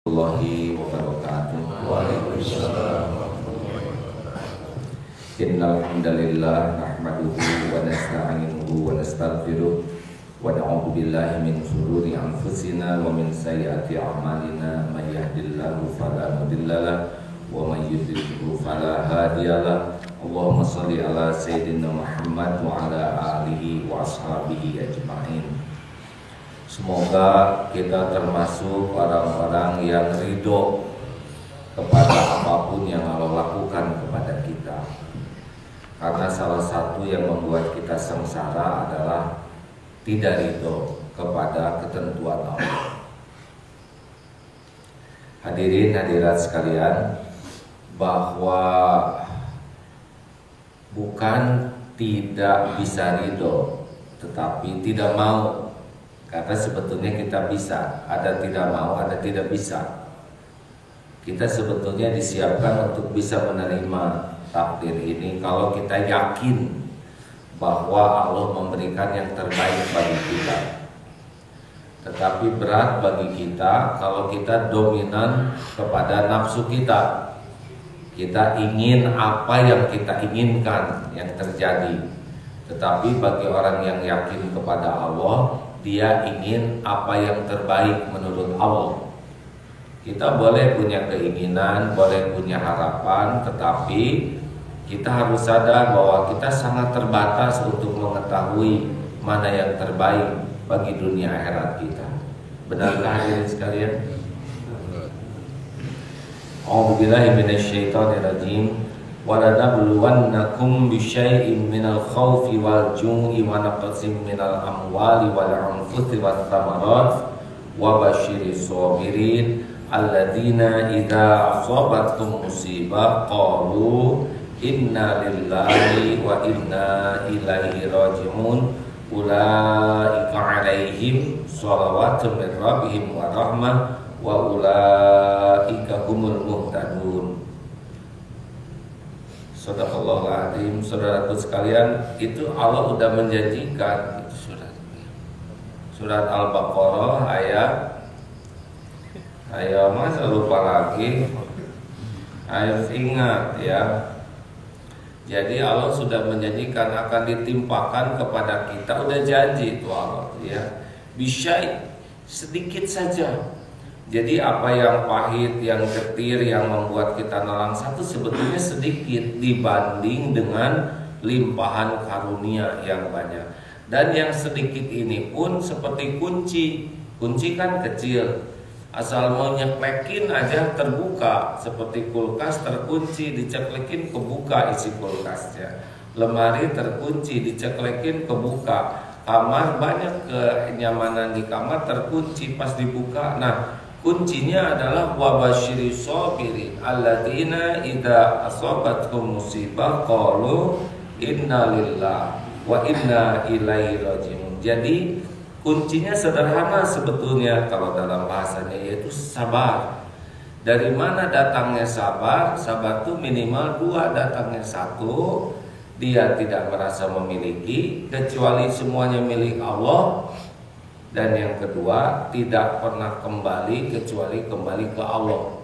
Warahmatullahi wabarakatuh. Waalaikumsalam. Innal hamdalillah nahmaduhu wa nasta'inuhu wa nastaghfiruh wa na'udzu billahi min shururi anfusina wa min sayyiati a'malina may yahdihillahu fala mudhillalah wa may yudhlil fala hadiyalah. Allahumma shalli ala sayyidina Muhammad wa ala alihi wa ashabihi ajma'in. Semoga kita termasuk orang-orang yang ridho kepada apapun yang Allah lakukan kepada kita. Karena salah satu yang membuat kita sengsara adalah tidak ridho kepada ketentuan Allah. Hadirin hadirat sekalian, bahwa bukan tidak bisa ridho, tetapi tidak mau. Karena sebetulnya kita bisa, ada tidak mau, ada tidak bisa. Kita sebetulnya disiapkan untuk bisa menerima takdir ini kalau kita yakin bahwa Allah memberikan yang terbaik bagi kita. Tetapi berat bagi kita kalau kita dominan kepada nafsu kita. Kita ingin apa yang kita inginkan yang terjadi. Tetapi bagi orang yang yakin kepada Allah, dia ingin apa yang terbaik menurut Allah. Kita boleh punya keinginan, boleh punya harapan, tetapi kita harus sadar bahwa kita sangat terbatas untuk mengetahui mana yang terbaik bagi dunia akhirat kita. Benarkah hadirin sekalian? A'udzubillahi minasyaitonirrajim. وَلَنَبْلُوَنَّكُمْ بِشَيْءٍ مِنَ الْخَوْفِ وَالْجُوعِ وَنَقْصٍ مِنَ الْأَمْوَالِ وَالْأَنفُسِ وَالثَّمَرَاتِ وَبَشِّرِ الصَّابِرِينَ الَّذِينَ إِذَا أَصَابَتْهُمْ مُصِيبَةٌ قَالُوا إِنَّا لِلَّهِ وَإِنَّا إِلَيْهِ رَاجِعُونَ أُولَئِكَ عَلَيْهِمْ صَلَوَاتٌ مِنْ رَبِّهِمْ وَرَحْمَةٌ وَأُولَئِكَ هُمُ الْمُهْتَدُونَ. Sadaqallahul Azim. Saudaraku sekalian, itu Allah sudah menjanjikan itu surat Al-Baqarah ayat masa lupa lagi ayat, ingat ya. Jadi Allah sudah menjanjikan akan ditimpakan kepada kita, udah janji itu Allah ya. Bisyai, sedikit saja. Jadi apa yang pahit, yang getir, yang membuat kita nelang satu sebetulnya sedikit dibanding dengan limpahan karunia yang banyak. Dan yang sedikit ini pun seperti kunci. Kunci kan kecil, asal mau nyeklekin aja terbuka. Seperti kulkas terkunci, diceklekin kebuka isi kulkasnya. Lemari terkunci, diceklekin kebuka. Kamar, banyak kenyamanan di kamar terkunci, pas dibuka. Nah, kuncinya adalah wabashiri sabirin alladzina idza asabathum musibah qalu inna lillahi wa inna ilaihi raji'un. Jadi kuncinya sederhana sebetulnya kalau dalam bahasanya, yaitu sabar. Dari mana datangnya sabar? Sabar itu minimal dua, datangnya satu, dia tidak merasa memiliki kecuali semuanya milik Allah. Dan yang kedua, tidak pernah kembali kecuali kembali ke Allah.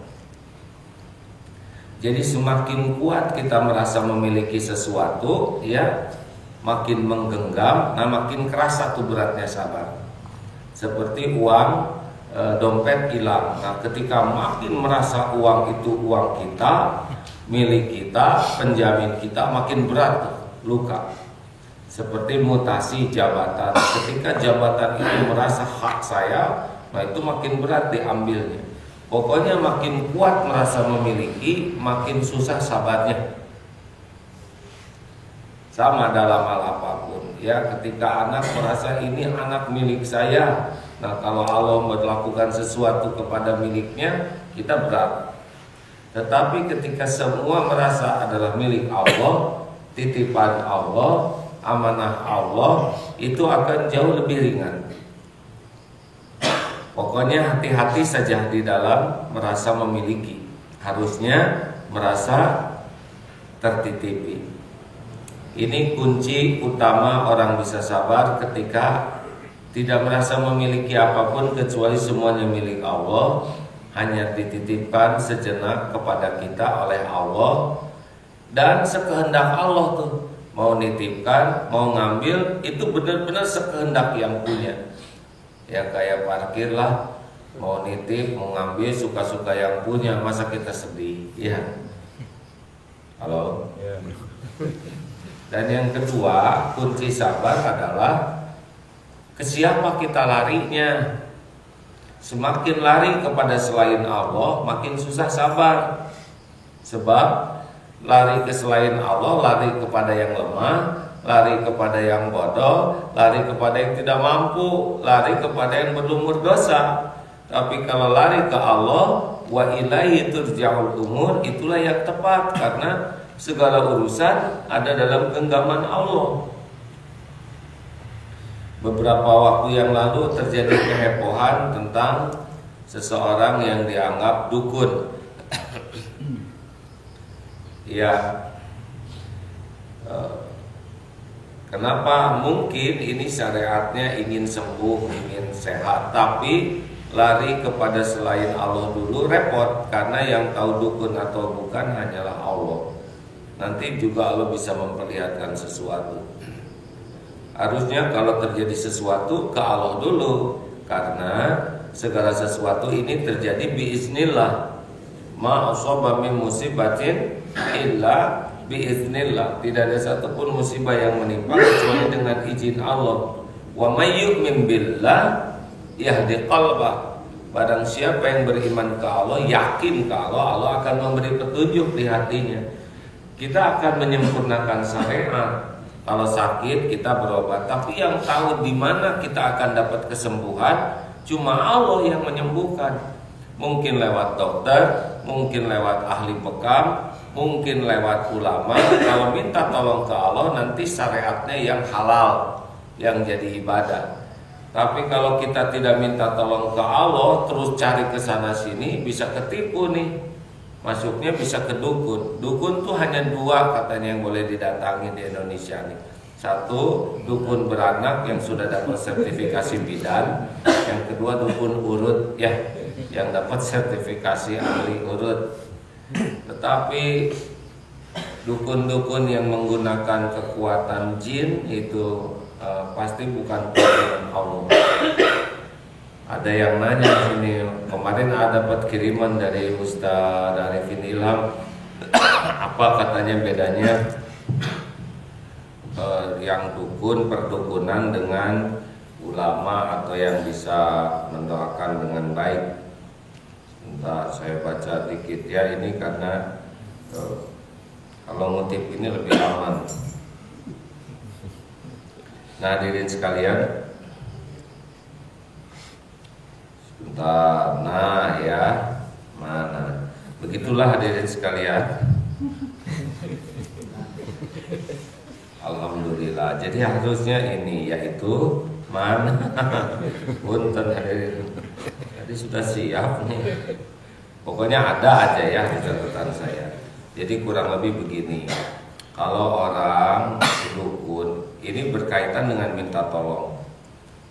Jadi semakin kuat kita merasa memiliki sesuatu, ya, makin menggenggam, nah makin keras satu beratnya sabar. Seperti uang, dompet hilang. Nah, ketika makin merasa uang itu uang kita, milik kita, penjamin kita, makin berat luka. Seperti mutasi jabatan, ketika jabatan itu merasa hak saya, nah itu makin berat diambilnya. Pokoknya makin kuat merasa memiliki, makin susah sabarnya. Sama dalam hal apapun ya, ketika anak merasa ini anak milik saya, nah kalau Allah melakukan sesuatu kepada miliknya, kita berat. Tetapi ketika semua merasa adalah milik Allah, titipan Allah, amanah Allah, itu akan jauh lebih ringan. Pokoknya hati-hati saja di dalam merasa memiliki. Harusnya merasa tertitipi. Ini kunci utama orang bisa sabar ketika tidak merasa memiliki apapun kecuali semuanya milik Allah. hanya dititipkan sejenak kepada kita oleh Allah, dan sekehendak Allah tuh mau nitipkan, mau ngambil itu benar-benar sekehendak yang punya. Ya kayak parkir lah, mau nitip, mau ngambil suka-suka yang punya, masa kita sedih? Ya. Halo. Dan yang kedua, kunci sabar adalah ke siapa kita larinya. Semakin lari kepada selain Allah, makin susah sabar. Sebab lari ke selain Allah, lari kepada yang lemah, lari kepada yang bodoh, lari kepada yang tidak mampu, lari kepada yang belum berdosa. Tapi kalau lari ke Allah, wa ilaihi turja'ul umur, itulah yang tepat, karena segala urusan ada dalam genggaman Allah. Beberapa waktu yang lalu terjadi kehebohan tentang seseorang yang dianggap dukun. Ya, kenapa? Mungkin ini syariatnya ingin sembuh, ingin sehat, tapi lari kepada selain Allah dulu repot, karena yang tahu dukun atau bukan hanyalah Allah. Nanti juga Allah bisa memperlihatkan sesuatu. Harusnya kalau terjadi sesuatu ke Allah dulu, karena segala sesuatu ini terjadi biiznillah. Ma asaba min musibatin illa biiznillah. Tidak ada satupun musibah yang menimpa kecuali dengan izin Allah. Wa may yu'min billah yahdi qalbah. Barang siapa yang beriman ke Allah, yakin ke Allah, Allah akan memberi petunjuk di hatinya. Kita akan menyempurnakan syariat. Kalau sakit kita berobat, tapi yang tahu di mana kita akan dapat kesembuhan cuma Allah yang menyembuhkan. Mungkin lewat dokter, mungkin lewat ahli bekam, mungkin lewat ulama. Kalau minta tolong ke Allah, nanti syariatnya yang halal, yang jadi ibadah. Tapi kalau kita tidak minta tolong ke Allah, terus cari ke sana sini, bisa ketipu nih. Masuknya bisa ke dukun. Dukun tuh hanya dua katanya yang boleh didatangi di Indonesia nih. Satu, dukun beranak yang sudah dapat sertifikasi bidan. Yang kedua, dukun urut ya, yang dapat sertifikasi ahli urut. Tetapi dukun-dukun yang menggunakan kekuatan jin itu pasti bukan kekuatan Allah. Ada yang nanya sini, kemarin ada dapat kiriman dari Ustaz Arifin Ilham, apa katanya bedanya yang dukun perdukunan dengan ulama atau yang bisa mendoakan dengan baik. Entah saya baca dikit ya ini karena kalau ngutip ini lebih aman. Nah hadirin sekalian, nah ya, mana? Begitulah hadirin sekalian. Alhamdulillah. Jadi harusnya ini yaitu mana? Punten hadirin. Jadi sudah siap nih. Pokoknya ada aja ya di catatan saya. Jadi kurang lebih begini. Kalau orang dukun ini berkaitan dengan minta tolong.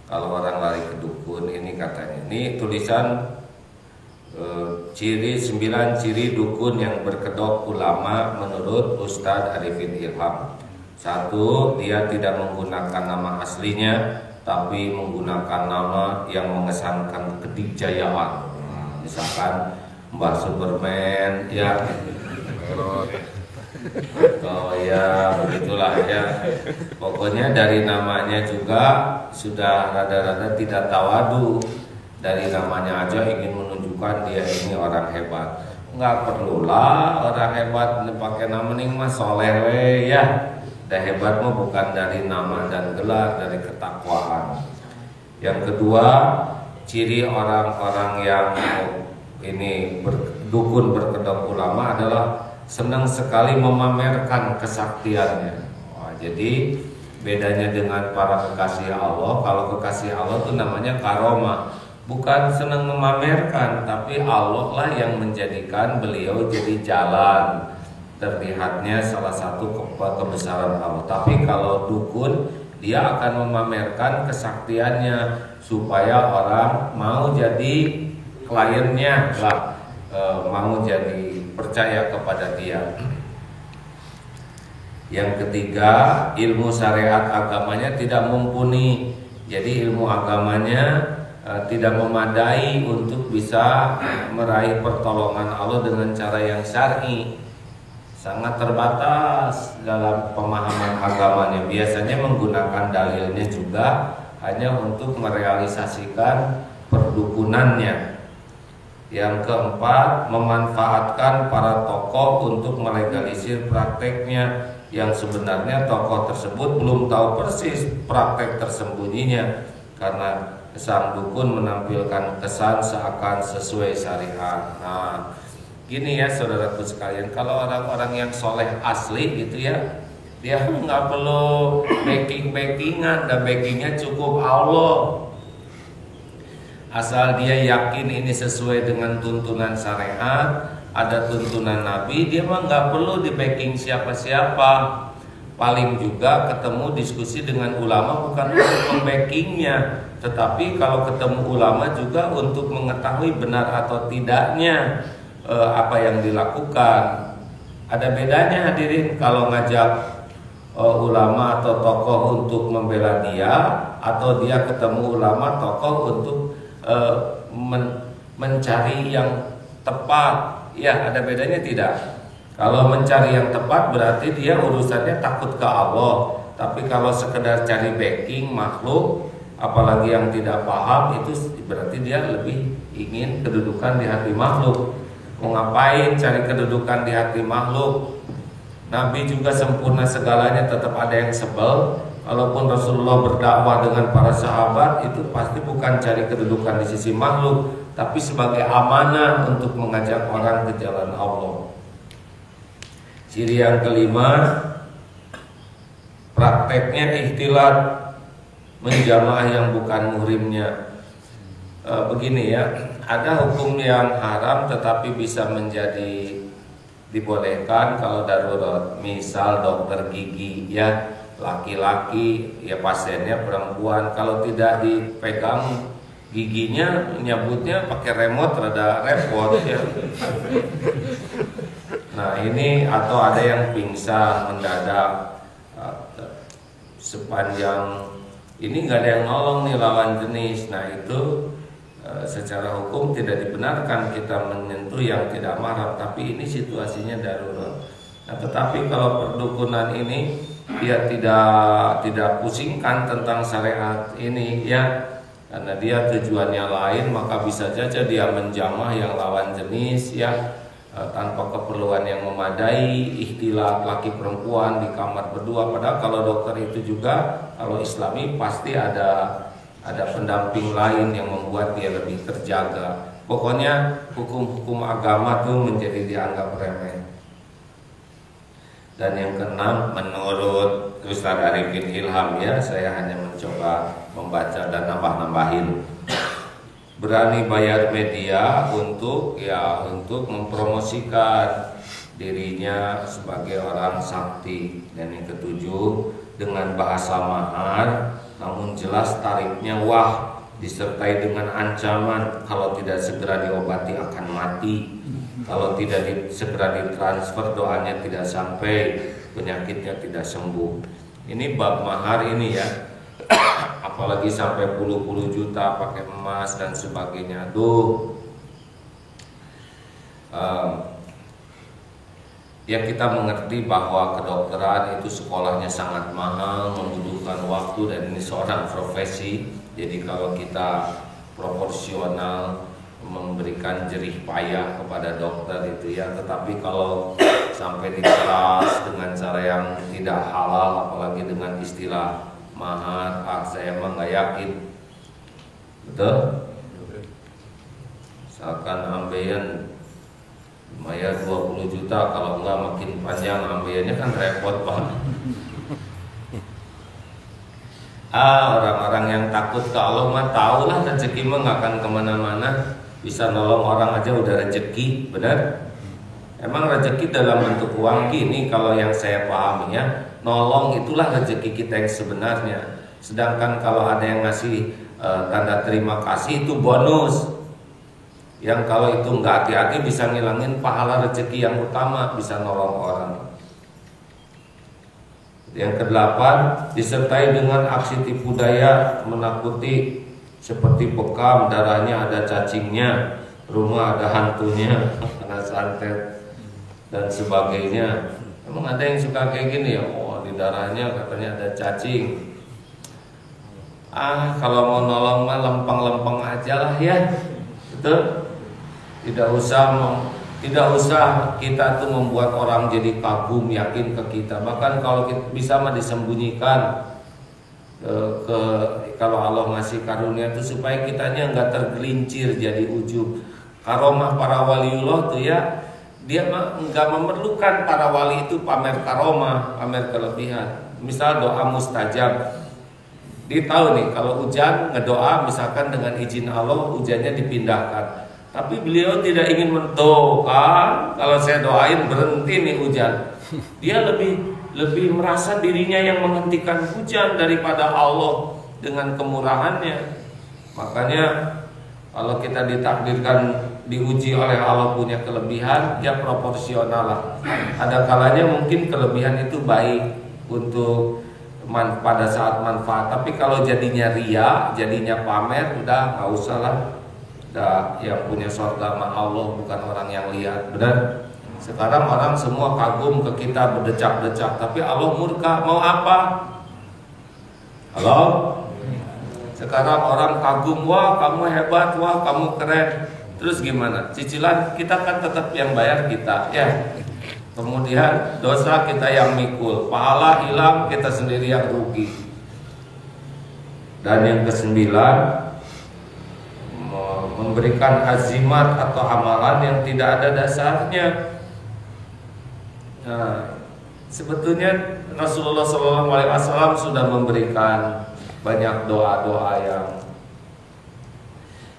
Kalau orang lari ke dukun ini katanya, ini tulisan 9 ciri dukun yang berkedok ulama menurut Ustadz Arifin Ilham. 1, dia tidak menggunakan nama aslinya, tapi menggunakan nama yang mengesankan kedikjayaan. Misalkan Mbah Superman ya. Oh ya, begitulah ya. Pokoknya dari namanya juga sudah rada-rada tidak tawadu. Dari namanya aja ingin menunjukkan dia ini orang hebat. Enggak perlulah orang hebat pakai nama ning mas soleh we ya. Dan hebat mah bukan dari nama dan gelar, dari ketakwaan. Yang kedua, ciri orang-orang yang ini dukun berkedok ulama adalah senang sekali memamerkan kesaktiannya. Jadi bedanya dengan para kekasih Allah, kalau kekasih Allah itu namanya karomah, bukan senang memamerkan, tapi Allah lah yang menjadikan beliau jadi jalan, terlihatnya salah satu kebesaran Allah. Tapi kalau dukun, dia akan memamerkan kesaktiannya supaya orang mau jadi kliennya lah mau jadi percaya kepada dia. Yang ketiga, ilmu syariat agamanya tidak mumpuni. Jadi ilmu agamanya tidak memadai untuk bisa meraih pertolongan Allah dengan cara yang syar'i. Sangat terbatas dalam pemahaman agamanya. Biasanya menggunakan dalilnya juga hanya untuk merealisasikan perdukunannya. Yang keempat, memanfaatkan para tokoh untuk melegalisir prakteknya, yang sebenarnya tokoh tersebut belum tahu persis praktek tersembunyinya, karena sang dukun menampilkan kesan seakan sesuai syariat. Nah, gini ya saudaraku sekalian, kalau orang-orang yang soleh asli gitu ya, dia nggak perlu backingan, dan backingnya cukup Allah. Asal dia yakin ini sesuai dengan tuntunan syariat, ada tuntunan Nabi, dia mah nggak perlu di backing siapa-siapa. Paling juga ketemu diskusi dengan ulama bukan untuk membackingnya, tetapi kalau ketemu ulama juga untuk mengetahui benar atau tidaknya apa yang dilakukan. Ada bedanya hadirin kalau ngajak ulama atau tokoh untuk membela dia, atau dia ketemu ulama tokoh untuk mencari yang tepat. Ya, ada bedanya tidak? Kalau mencari yang tepat berarti dia urusannya takut ke Allah. Tapi kalau sekedar cari backing makhluk, apalagi yang tidak paham, itu berarti dia lebih ingin kedudukan di hati makhluk. Mau ngapain cari kedudukan di hati makhluk? Nabi juga sempurna segalanya, tetap ada yang sebel. Kalaupun Rasulullah berdakwah dengan para sahabat, itu pasti bukan cari kedudukan di sisi makhluk, tapi sebagai amanah untuk mengajak orang ke jalan Allah. Ciri yang kelima, prakteknya ikhtilat, menjamaah yang bukan muhrimnya. Begini ya, ada hukum yang haram tetapi bisa menjadi dibolehkan kalau darurat. Misal dokter gigi ya, laki-laki ya, pasiennya perempuan, kalau tidak dipegang giginya, nyabutnya pakai remote rada repot ya. Nah ini, atau ada yang pingsan mendadak, sepanjang ini nggak ada yang nolong nih lawan jenis. Nah itu secara hukum tidak dibenarkan kita menyentuh yang tidak mahram, tapi ini situasinya darurat. Nah tetapi kalau perdukunan ini dia tidak pusingkan tentang syariat ini ya, karena dia tujuannya lain, maka bisa saja dia menjamah yang lawan jenis ya, tanpa keperluan yang memadai, ikhtilat laki perempuan di kamar berdua. Padahal kalau dokter itu juga, kalau Islami pasti ada pendamping lain yang membuat dia lebih terjaga. Pokoknya hukum-hukum agama tuh menjadi dianggap remeh. Dan yang keenam, menurut Ustaz Arifin Ilham ya, saya hanya mencoba membaca dan nambah-nambahin, berani bayar media untuk mempromosikan dirinya sebagai orang sakti. Dan yang ketujuh, dengan bahasa mahar namun jelas tarifnya wah, disertai dengan ancaman kalau tidak segera diobati akan mati, kalau tidak segera ditransfer doanya tidak sampai, penyakitnya tidak sembuh. Ini bab mahar ini ya, apalagi sampai puluh-puluh juta pakai emas dan sebagainya. Aduh, ya kita mengerti bahwa kedokteran itu sekolahnya sangat mahal, membutuhkan waktu, dan ini seorang profesi. Jadi kalau kita proporsional memberikan jerih payah kepada dokter itu ya, tetapi kalau sampai di kelas dengan cara yang tidak halal, apalagi dengan istilah mahar, saya emang nggak yakin. Betul? Misalkan ambeien bayar 20 juta, kalau enggak makin panjang ambeiannya kan repot banget. Orang-orang yang takut ke Allah mah tahulah rezeki mah nggak akan kemana-mana. Bisa nolong orang aja udah rezeki, benar? Emang rezeki dalam bentuk uang gini, kalau yang saya pahami ya, nolong itulah rezeki kita yang sebenarnya. Sedangkan kalau ada yang ngasih tanda terima kasih, itu bonus. yang kalau itu nggak hati-hati bisa ngilangin pahala rezeki yang utama, bisa nolong orang. Yang kedelapan, disertai dengan aksi tipu daya, menakuti seperti bekam, darahnya ada cacingnya, rumah ada hantunya, kena santet dan sebagainya. Emang ada yang suka kayak gini ya? Oh, di darahnya katanya ada cacing. Kalau mau nolong mah lempeng-lempeng aja lah ya. Betul? Tidak usah kita tuh membuat orang jadi kagum, yakin ke kita. Bahkan kalau kita bisa mah disembunyikan kalau Allah ngasih karunia itu supaya kitanya nggak tergelincir jadi ujub. Karomah para waliullah tuh ya, dia mah nggak memerlukan para wali itu pamer karomah, pamer kelebihan. Misal doa mustajab. Dia tahu nih kalau hujan ngedoa misalkan dengan izin Allah hujannya dipindahkan. Tapi beliau tidak ingin mentokan kalau saya doain berhenti nih hujan. Dia lebih merasa dirinya yang menghentikan hujan daripada Allah dengan kemurahannya. Makanya kalau kita ditakdirkan diuji oleh Allah punya kelebihan, ya proporsional lah. Ada kalanya mungkin kelebihan itu baik untuk pada saat manfaat, tapi kalau jadinya ria, jadinya pamer, udah nggak usah lah. Udah yang punya surga sama Allah bukan orang yang lihat, benar. Sekarang orang semua kagum ke kita, berdecak-decak, tapi Allah murka. Mau apa? Halo? Sekarang orang kagum, wah kamu hebat, wah kamu keren. Terus gimana? Cicilan kita kan tetap yang bayar kita, ya. Kemudian dosa kita yang mikul, pahala hilang, kita sendiri yang rugi. Dan yang kesembilan, memberikan azimat atau amalan yang tidak ada dasarnya. Nah, sebetulnya Rasulullah SAW sudah memberikan banyak doa-doa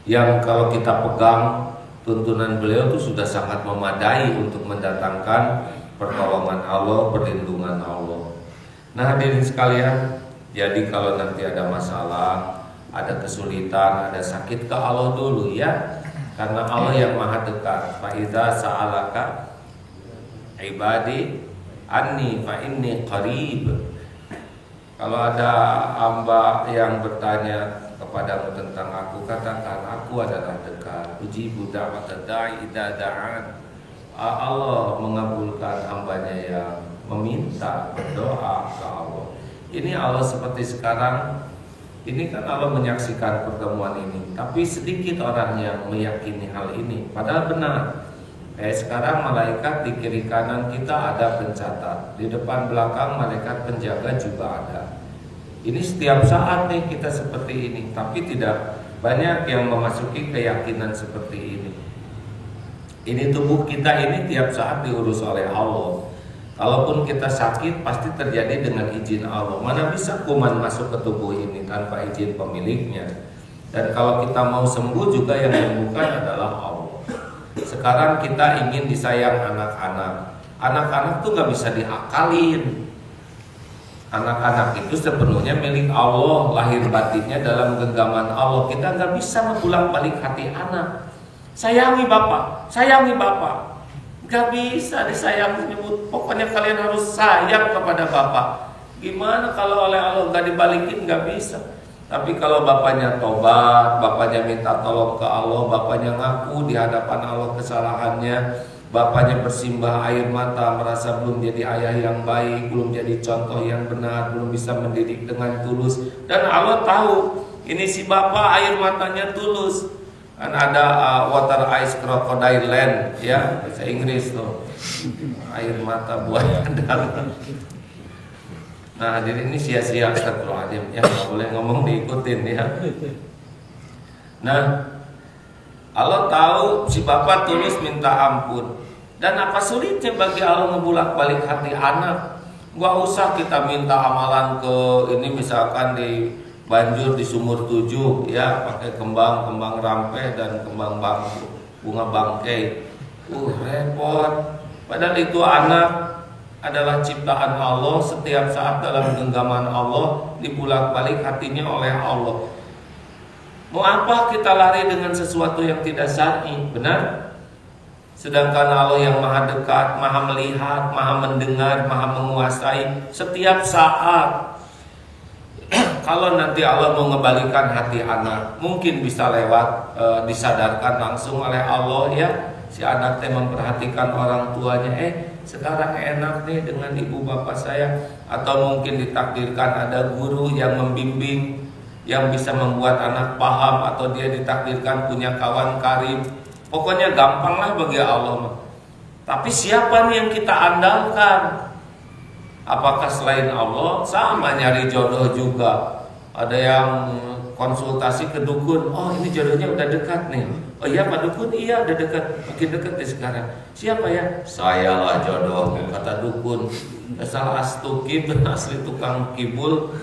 yang kalau kita pegang, tuntunan beliau itu sudah sangat memadai untuk mendatangkan pertolongan Allah, perlindungan Allah. Nah hadirin sekalian, jadi kalau nanti ada masalah, ada kesulitan, ada sakit, ke Allah dulu ya. Karena Allah yang maha dekat. Fa idza sa'alaka ibadi anni fa inni qarib. Kalau ada hamba yang bertanya kepadamu tentang aku, katakan aku adalah dekat. Ujibu da'watad da'i idza da'an. Allah mengabulkan hambanya yang meminta, berdoa ke Allah. Ini Allah seperti sekarang. Ini kan Allah menyaksikan pertemuan ini, tapi sedikit orang yang meyakini hal ini. Padahal benar. Kayak sekarang malaikat di kiri kanan kita ada pencatat, di depan belakang malaikat penjaga juga ada. Ini setiap saat nih kita seperti ini, tapi tidak banyak yang memasuki keyakinan seperti ini. Ini tubuh kita ini tiap saat diurus oleh Allah. Kalaupun kita sakit pasti terjadi dengan izin Allah. Mana bisa kuman masuk ke tubuh ini tanpa izin pemiliknya. Dan kalau kita mau sembuh juga yang menyembuhkan adalah Allah. Sekarang kita ingin disayang anak-anak. Anak-anak tuh gak bisa diakalin. Anak-anak itu sepenuhnya milik Allah, lahir batinnya dalam genggaman Allah. Kita gak bisa membolak-balik hati anak. Sayangi bapak, sayangi bapak. Gak bisa disayang menyebut. Pokoknya kalian harus sayang kepada bapak. Gimana kalau oleh Allah gak dibalikin? Gak bisa. Tapi kalau bapaknya tobat, bapaknya minta tolong ke Allah, bapaknya ngaku di hadapan Allah kesalahannya, bapaknya bersimbah air mata, merasa belum jadi ayah yang baik, belum jadi contoh yang benar, belum bisa mendidik dengan tulus. Dan Allah tahu ini si bapak air matanya tulus. Kan ada water ice crocodile land, ya bahasa Inggris tuh, air mata buaya dalam. Nah jadi ini sia-sia astagfirullahaladzim, ya nggak boleh ngomong diikutin ya. Nah Allah tahu si bapak tulus minta ampun. Dan apa sulitnya bagi Allah ngebulak-balik hati anak? Gak usah kita minta amalan ke ini misalkan di banjur di sumur 7 ya pakai kembang rampe dan kembang bunga bangkai. Repot. Padahal itu anak adalah ciptaan Allah, setiap saat dalam genggaman Allah, dibulak-balik hatinya oleh Allah. Mau apa kita lari dengan sesuatu yang tidak syar'i? Benar? Sedangkan Allah yang maha dekat, maha melihat, maha mendengar, maha menguasai setiap saat. Kalau nanti Allah mau mengembalikan hati anak, mungkin bisa lewat disadarkan langsung oleh Allah ya. Si anak memperhatikan orang tuanya, sekarang enak nih dengan ibu bapak saya. Atau mungkin ditakdirkan ada guru yang membimbing, yang bisa membuat anak paham, atau dia ditakdirkan punya kawan karib. Pokoknya gampang lah bagi Allah. Tapi siapa nih yang kita andalkan? Apakah selain Allah? Sama nyari jodoh juga. Ada yang konsultasi ke dukun. Oh, ini jodohnya udah dekat nih. Oh iya Pak Dukun, iya udah dekat. Makin dekat nih sekarang. Siapa ya? Saya lah jodoh, kata dukun. Asal astuki, asli tukang kibul.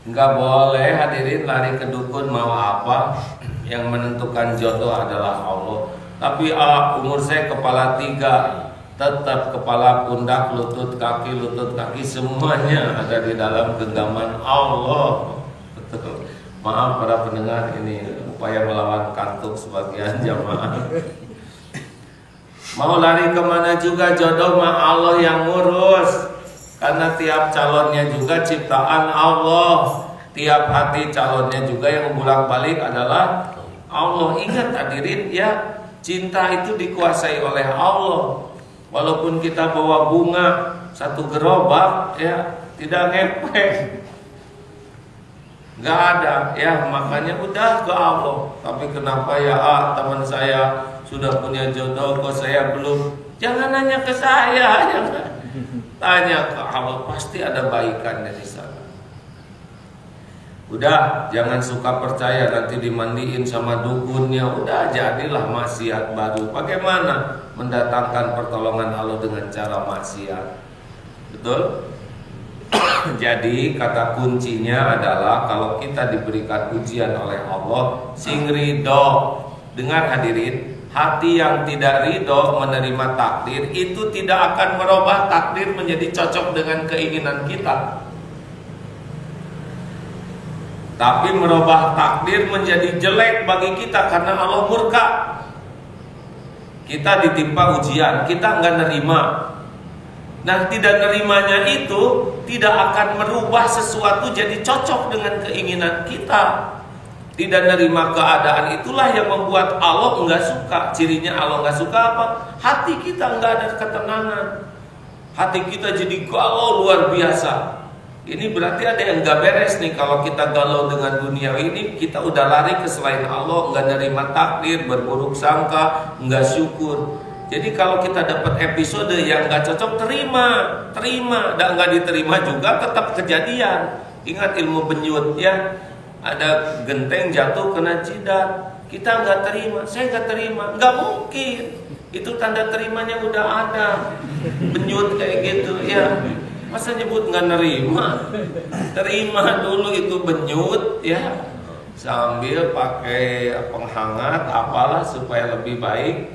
Enggak boleh hadirin lari ke dukun mau apa. Yang menentukan jodoh adalah Allah. Tapi umur saya kepala 3, tetap kepala, pundak, lutut kaki semuanya ada di dalam genggaman Allah. Betul. Maaf para pendengar, ini upaya melawan kantuk sebagian jamaah. Mau lari kemana juga, jodoh mah Allah yang ngurus. Karena tiap calonnya juga ciptaan Allah. Tiap hati calonnya juga yang bolak-balik adalah Allah. Ingat hadirin ya, cinta itu dikuasai oleh Allah. Walaupun kita bawa bunga 1 gerobak ya, tidak ngepek, nggak ada ya, makanya udah ke Allah. Tapi kenapa ya teman saya sudah punya jodoh kok saya belum? Jangan nanya ke saya, jangan. Tanya ke Allah, pasti ada baikannya di sana. Udah, jangan suka percaya nanti dimandiin sama dukunnya. Udah, jadilah maksiat baru. Bagaimana mendatangkan pertolongan Allah dengan cara maksiat? Betul? Jadi kata kuncinya adalah kalau kita diberikan ujian oleh Allah, sing ridho. Dengar hadirin, hati yang tidak ridho menerima takdir itu tidak akan merubah takdir menjadi cocok dengan keinginan kita, tapi merubah takdir menjadi jelek bagi kita karena Allah murka. Kita ditimpa ujian, kita nggak nerima. Nah, tidak nerimanya itu tidak akan merubah sesuatu jadi cocok dengan keinginan kita. Tidak nerima keadaan itulah yang membuat Allah nggak suka. Cirinya Allah nggak suka apa? Hati kita nggak ada ketenangan. Hati kita jadi galau luar biasa. Ini berarti ada yang gak beres nih. Kalau kita galau dengan dunia ini, kita udah lari ke selain Allah, gak nerima takdir, berburuk sangka, gak syukur. Jadi kalau kita dapat episode yang gak cocok, terima, dan gak diterima juga tetap kejadian. Ingat ilmu benyut ya, ada genteng jatuh kena jidat, kita gak terima, saya gak terima, gak mungkin. Itu tanda terimanya udah ada. Benyut kayak gitu ya. Masa nyebut nggak nerima? Terima dulu itu benyut ya, sambil pakai penghangat apalah supaya lebih baik,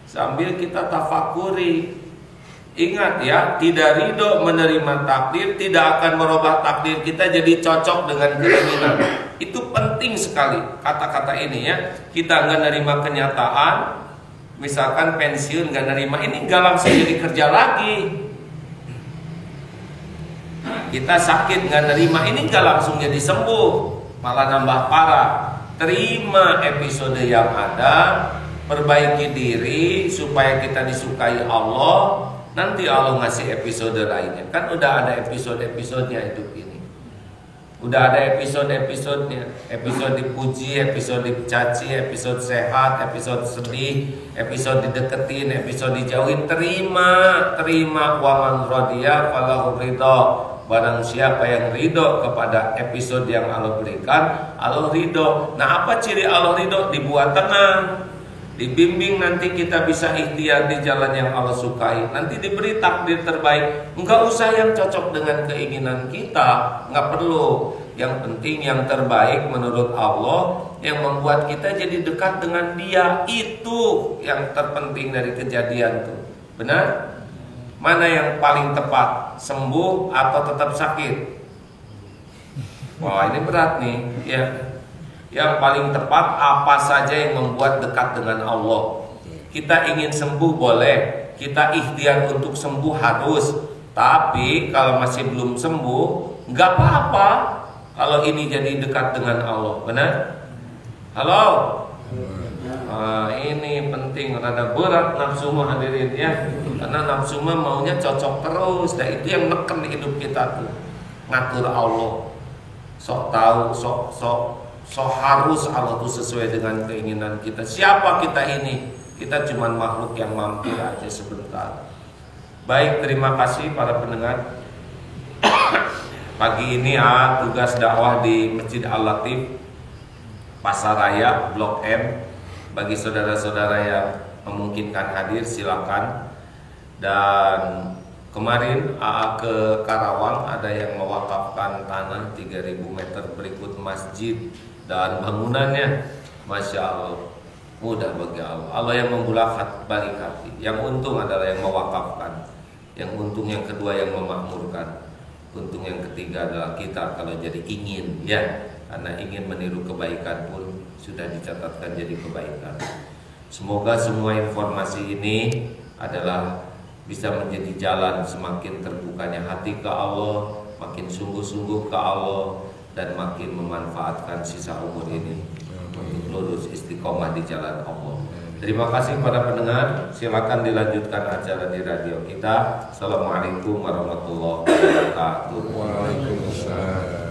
sambil kita tafakuri. Ingat ya, tidak ridho menerima takdir tidak akan merubah takdir kita jadi cocok dengan keinginan. Itu penting sekali kata-kata ini ya. Kita nggak nerima kenyataan, misalkan pensiun nggak nerima, ini nggak langsung jadi kerja lagi. Kita sakit nggak nerima, ini nggak langsung jadi sembuh, malah nambah parah. Terima episode yang ada, perbaiki diri supaya kita disukai Allah. Nanti Allah ngasih episode lainnya. Kan udah ada episode-episodenya hidup ini. Udah ada episode-episodenya. Episode dipuji, episode dicaci, episode sehat, episode sedih, episode dideketin, episode dijauhin. Terima wa man radiya falahu ridha. Barang siapa yang ridho kepada episode yang Allah berikan, Allah ridho. Nah, apa ciri Allah ridho? Dibuat tenang, dibimbing, nanti kita bisa ikhtiar di jalan yang Allah sukai. Nanti diberi takdir terbaik. Enggak usah yang cocok dengan keinginan kita, enggak perlu. Yang penting yang terbaik menurut Allah, yang membuat kita jadi dekat dengan Dia. Itu yang terpenting dari kejadian itu. Benar? Mana yang paling tepat? Sembuh atau tetap sakit? Wah, ini berat nih, ya. Yang paling tepat apa saja yang membuat dekat dengan Allah. Kita ingin sembuh boleh, kita ikhtiar untuk sembuh harus. Tapi kalau masih belum sembuh, nggak apa-apa. Kalau ini jadi dekat dengan Allah, benar? Halo. Ini penting, rada berat nafsu mah hadirin ya. Karena nafsu mah maunya cocok terus, dan itu yang neken hidup kita tuh. Ngatur Allah. Sok tahu, sok harus Allah tuh sesuai dengan keinginan kita. Siapa kita ini? Kita cuma makhluk yang mampir aja sebentar. Baik, terima kasih para pendengar. Pagi ini tugas dakwah di Masjid Al-Latif Pasaraya Blok M. Bagi saudara-saudara yang memungkinkan hadir silakan. Dan kemarin ke Karawang ada yang mewakafkan tanah 3.000 meter berikut masjid dan bangunannya, Masya Allah, mudah bagi Allah. Allah yang membulak balik hati. Yang untung adalah yang mewakafkan. Yang untung yang kedua yang memakmurkan. Untung yang ketiga adalah kita kalau jadi ingin, ya, karena ingin meniru kebaikan pun sudah dicatatkan jadi kebaikan. Semoga semua informasi ini adalah bisa menjadi jalan semakin terbukanya hati ke Allah, makin sungguh-sungguh ke Allah, dan makin memanfaatkan sisa umur ini untuk lurus istiqomah di jalan Allah. Terima kasih para pendengar. Silakan dilanjutkan acara di radio kita. Assalamualaikum warahmatullahi wabarakatuh. Waalaikumsalam.